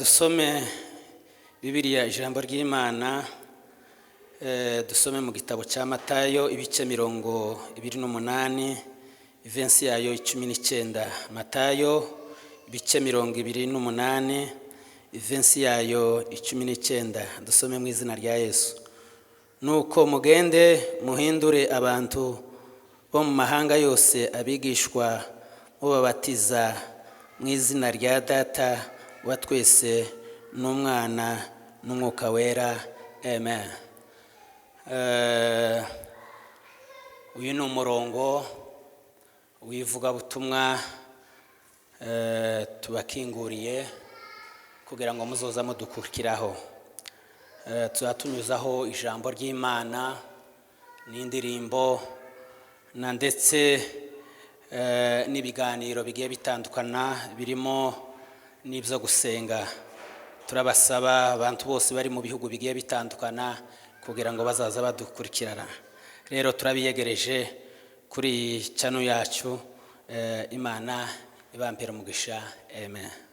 Dusome Bibiliya ijambo ry'Imana, dusome mu gitabo cya Matayo ibice 28, ivensi yayo 19. Matayo ibice 28, ivensi yayo 19. Dusome mu izina rya Yesu. Nuko mugende muhindure abantu bo mu mahanga yose abigishwa, mubabatiza mu izina rya Data wa twese n'Umwana n'Umwuka wera. Amen. Uyu ni umurongo w'ivugabutumwa tubakinguriye kugira ngo muzoza mudukurikiraho. Tuzatunyuzaho ijambo ry'Imana n'indirimbo na ndetse n'ibiganiro bigiye bitandukana birimo n'ibyo gusenga. Turabasaba abantu bose bari mu bihugu bigiye bitandukana kugira ngo bazaza badukurikirana. Rero turabiyegereje kuri channel yacu. Imana ibampera umugisha. Amen.